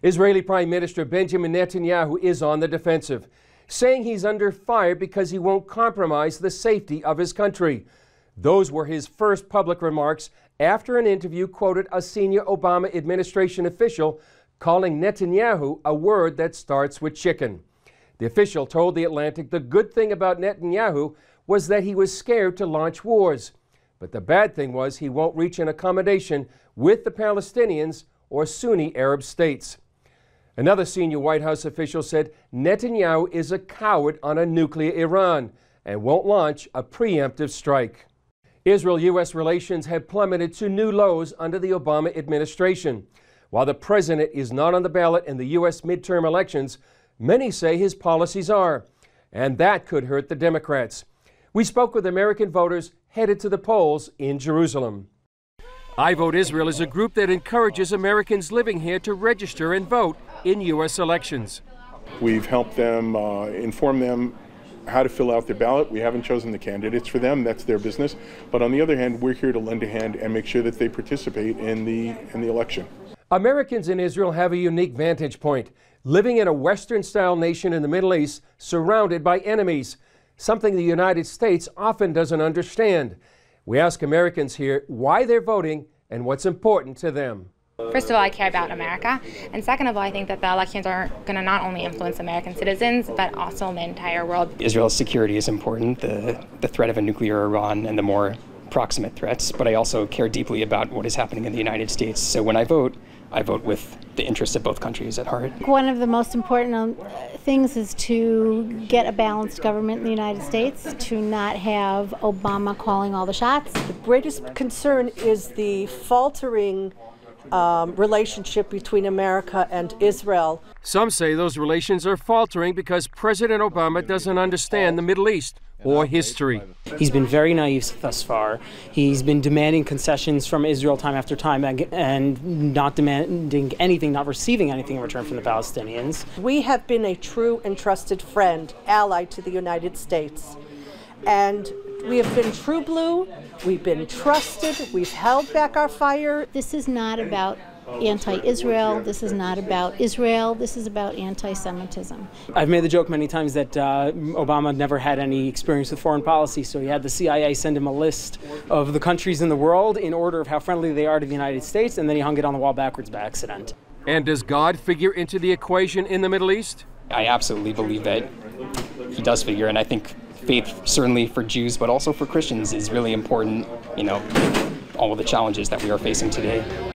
Israeli Prime Minister Benjamin Netanyahu is on the defensive, saying he's under fire because he won't compromise the safety of his country. Those were his first public remarks after an interview quoted a senior Obama administration official calling Netanyahu a word that starts with chicken. The official told The Atlantic the good thing about Netanyahu was that he was scared to launch wars. But the bad thing was he won't reach an accommodation with the Palestinians or Sunni Arab states. Another senior White House official said Netanyahu is a coward on a nuclear Iran and won't launch a preemptive strike. Israel-U.S. relations have plummeted to new lows under the Obama administration. While the president is not on the ballot in the U.S. midterm elections, many say his policies are, and that could hurt the Democrats. We spoke with American voters headed to the polls in Jerusalem. I Vote Israel is a group that encourages Americans living here to register and vote in U.S. elections. We've helped them, inform them how to fill out their ballot. We haven't chosen the candidates for them. That's their business. But on the other hand, we're here to lend a hand and make sure that they participate in the election. Americans in Israel have a unique vantage point, living in a Western-style nation in the Middle East surrounded by enemies, something the United States often doesn't understand. We ask Americans here why they're voting and what's important to them. First of all, I care about America, and second of all, I think that the elections are going to not only influence American citizens, but also the entire world. Israel's security is important, the threat of a nuclear Iran and the more proximate threats, but I also care deeply about what is happening in the United States. So when I vote with the interests of both countries at heart. One of the most important things is to get a balanced government in the United States, to not have Obama calling all the shots. The greatest concern is the faltering relationship between America and Israel. Some say those relations are faltering because President Obama doesn't understand the Middle East or history. He's been very naive thus far. He's been demanding concessions from Israel time after time and not demanding anything, not receiving anything in return from the Palestinians. We have been a true and trusted friend, ally to the United States. And we have been true blue, we've been trusted, we've held back our fire. This is not about anti-Israel, this is not about Israel, this is about anti-Semitism. I've made the joke many times that Obama never had any experience with foreign policy, so he had the CIA send him a list of the countries in the world in order of how friendly they are to the United States, and then he hung it on the wall backwards by accident. And does God figure into the equation in the Middle East? I absolutely believe that he does figure, and I think faith, certainly for Jews, but also for Christians, is really important, all of the challenges that we are facing today.